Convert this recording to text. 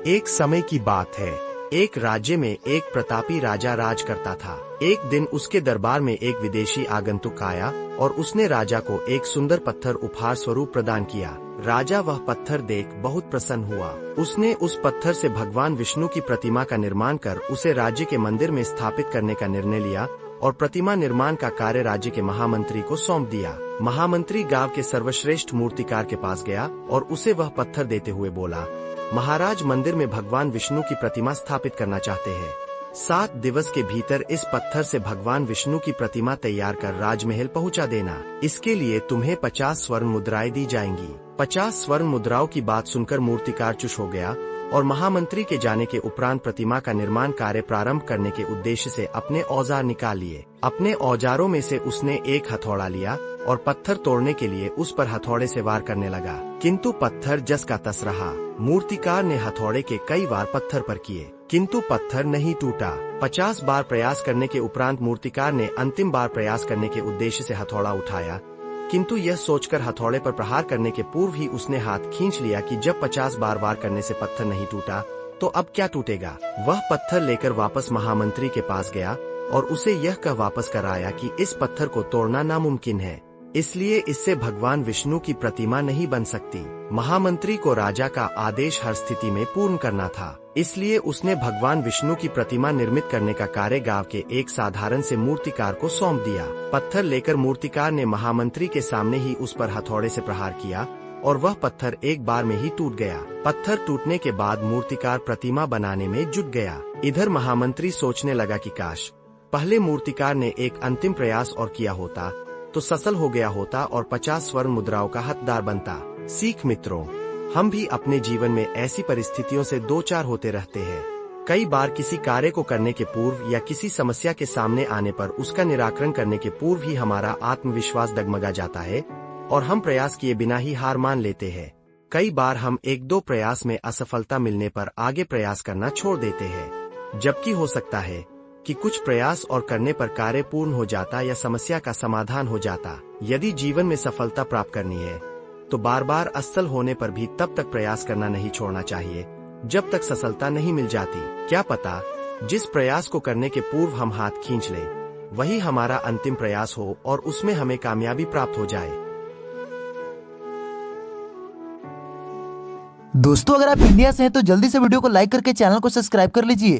एक समय की बात है। एक राज्य में एक प्रतापी राजा राज करता था। एक दिन उसके दरबार में एक विदेशी आगंतुक आया और उसने राजा को एक सुंदर पत्थर उपहार स्वरूप प्रदान किया। राजा वह पत्थर देख बहुत प्रसन्न हुआ। उसने उस पत्थर से भगवान विष्णु की प्रतिमा का निर्माण कर उसे राज्य के मंदिर में स्थापित करने का निर्णय लिया और प्रतिमा निर्माण का कार्य राज्य के महामंत्री को सौंप दिया। महामंत्री गांव के सर्वश्रेष्ठ मूर्तिकार के पास गया और उसे वह पत्थर देते हुए बोला, महाराज मंदिर में भगवान विष्णु की प्रतिमा स्थापित करना चाहते हैं। 7 दिवस के भीतर इस पत्थर से भगवान विष्णु की प्रतिमा तैयार कर राजमहल पहुंचा देना। इसके लिए तुम्हें 50 स्वर्ण मुद्राएं दी जाएंगी। 50 स्वर्ण मुद्राओं की बात सुनकर मूर्तिकार चुप हो गया और महामंत्री के जाने के उपरांत प्रतिमा का निर्माण कार्य प्रारंभ करने के उद्देश्य से अपने औजार निकाल लिए। अपने औजारों में से उसने एक हथौड़ा लिया और पत्थर तोड़ने के लिए उस पर हथौड़े से वार करने लगा, किंतु पत्थर जस का तस रहा। मूर्तिकार ने हथौड़े के कई वार पत्थर पर किए, किंतु पत्थर नहीं टूटा। 50 बार प्रयास करने के उपरांत मूर्तिकार ने अंतिम बार प्रयास करने के उद्देश्य से हथौड़ा उठाया, किंतु यह सोचकर हथौड़े पर प्रहार करने के पूर्व ही उसने हाथ खींच लिया कि जब 50 बार वार करने से पत्थर नहीं टूटा तो अब क्या टूटेगा। वह पत्थर लेकर वापस महामंत्री के पास गया और उसे यह कह वापस कर आया कि इस पत्थर को तोड़ना नामुमकिन है, इसलिए इससे भगवान विष्णु की प्रतिमा नहीं बन सकती। महामंत्री को राजा का आदेश हर स्थिति में पूर्ण करना था, इसलिए उसने भगवान विष्णु की प्रतिमा निर्मित करने का कार्य गांव के एक साधारण से मूर्तिकार को सौंप दिया। पत्थर लेकर मूर्तिकार ने महामंत्री के सामने ही उस पर हथौड़े से प्रहार किया और वह पत्थर एक बार में ही टूट गया। पत्थर टूटने के बाद मूर्तिकार प्रतिमा बनाने में जुट गया। इधर महामंत्री सोचने लगा कि काश पहले मूर्तिकार ने एक अंतिम प्रयास और किया होता तो सफल हो गया होता और 50 स्वर्ण मुद्राओं का हकदार बनता। सीख मित्रों, हम भी अपने जीवन में ऐसी परिस्थितियों से दो चार होते रहते हैं। कई बार किसी कार्य को करने के पूर्व या किसी समस्या के सामने आने पर उसका निराकरण करने के पूर्व ही हमारा आत्मविश्वास डगमगा जाता है और हम प्रयास किए बिना ही हार मान लेते हैं। कई बार हम 1-2 प्रयास में असफलता मिलने पर आगे प्रयास करना छोड़ देते हैं, जबकि हो सकता है कि कुछ प्रयास और करने पर कार्य पूर्ण हो जाता या समस्या का समाधान हो जाता। यदि जीवन में सफलता प्राप्त करनी है तो बार बार असफल होने पर भी तब तक प्रयास करना नहीं छोड़ना चाहिए जब तक सफलता नहीं मिल जाती। क्या पता जिस प्रयास को करने के पूर्व हम हाथ खींच लें वही हमारा अंतिम प्रयास हो और उसमें हमें कामयाबी प्राप्त हो जाए। दोस्तों, अगर आप इंडिया से हैं तो जल्दी से वीडियो को लाइक करके चैनल को सब्सक्राइब कर लीजिए।